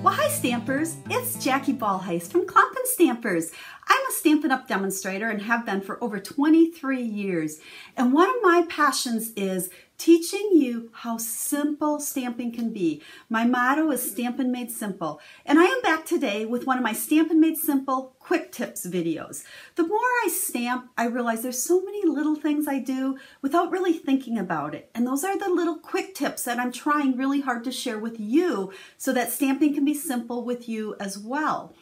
Well, hi Stampers, it's Jackie Bolhuis from Stampers. I'm a Stampin' Up! Demonstrator and have been for over 23 years. And one of my passions is teaching you how simple stamping can be. My motto is Stampin' Made Simple. And I am back today with one of my Stampin' Made Simple quick tips videos. The more I stamp, I realize there's so many little things I do without really thinking about it. And those are the little quick tips that I'm trying really hard to share with you so that stamping can be simple with you as well.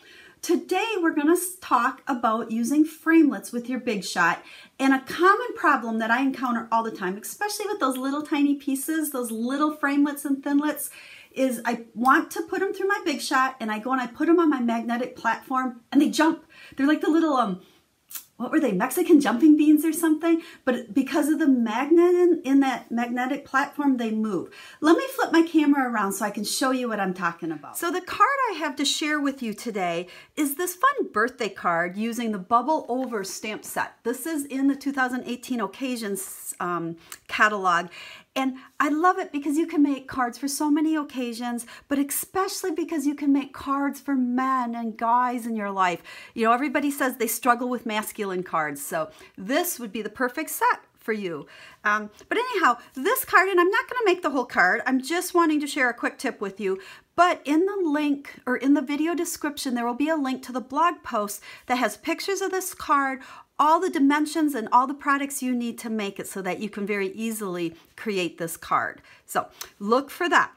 Today we're going to talk about using framelits with your Big Shot, and a common problem that I encounter all the time, especially with those little tiny pieces, those little framelits and thinlits, is I want to put them through my Big Shot and I go and I put them on my magnetic platform and they jump. They're like the little, what were they, Mexican jumping beans or something? But because of the magnet in that magnetic platform, they move. Let me flip my camera around so I can show you what I'm talking about. So the card I have to share with you today is this fun birthday card using the Bubble Over stamp set. This is in the 2018 Occasions catalog. And I love it because you can make cards for so many occasions, but especially because you can make cards for men and guys in your life. You know, everybody says they struggle with masculine cards, so this would be the perfect set for you. But anyhow, this card, and I'm not going to make the whole card, I'm just wanting to share a quick tip with you. But in the link, or in the video description, there will be a link to the blog post that has pictures of this card, all the dimensions and all the products you need to make it so that you can very easily create this card. So look for that.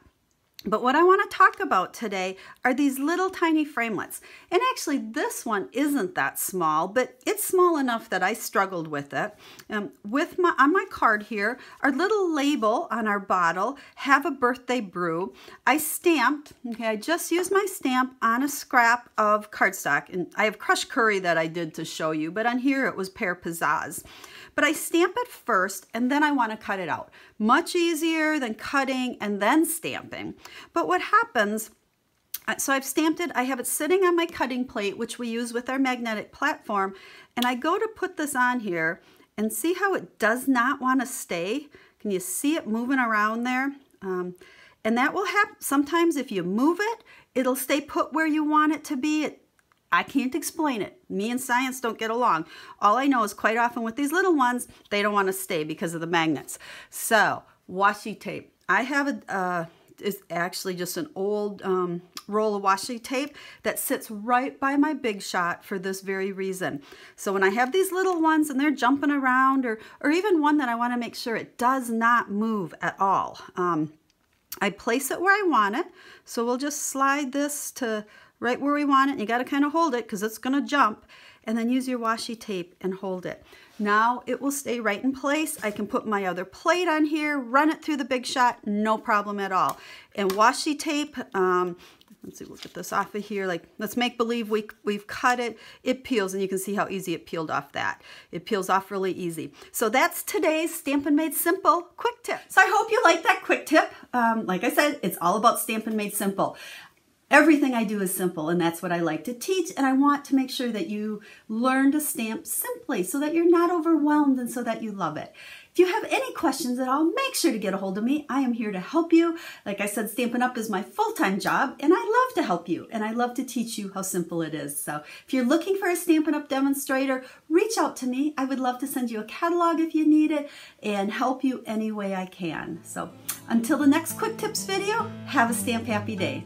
But what I want to talk about today are these little tiny framelits. And actually this one isn't that small, but it's small enough that I struggled with it. On my card here, our little label on our bottle, have a birthday brew. I stamped, okay, I just used my stamp on a scrap of cardstock. And I have crushed curry that I did to show you, but on here it was pear pizzazz. But I stamp it first and then I want to cut it out. Much easier than cutting and then stamping. But what happens, so I've stamped it, I have it sitting on my cutting plate, which we use with our magnetic platform, and I go to put this on here and see how it does not want to stay. Can you see it moving around there? And that will happen sometimes if you move it, it'll stay put where you want it to be. I can't explain it. Me and science don't get along. All I know is quite often with these little ones, they don't want to stay because of the magnets. So, washi tape. I have it's actually just an old roll of washi tape that sits right by my Big Shot for this very reason. So when I have these little ones and they're jumping around, or even one that I want to make sure it does not move at all, I place it where I want it. So we'll just slide this to right where we want it, and you got to kind of hold it because it's going to jump, and then use your washi tape and hold it. Now it will stay right in place. I can put my other plate on here, run it through the Big Shot, no problem at all. And washi tape, let's see, we'll get this off of here. Like, let's make believe we've cut it. It peels, and you can see how easy it peeled off that. It peels off really easy. So that's today's Stampin' Made Simple quick tip. So I hope you like that quick tip. Like I said, it's all about Stampin' Made Simple. Everything I do is simple, and that's what I like to teach, and I want to make sure that you learn to stamp simply so that you're not overwhelmed and so that you love it. If you have any questions at all, make sure to get a hold of me. I am here to help you. Like I said, Stampin' Up! Is my full-time job, and I love to help you, and I love to teach you how simple it is. So if you're looking for a Stampin' Up! Demonstrator, reach out to me. I would love to send you a catalog if you need it and help you any way I can. So until the next quick tips video, have a stamp happy day.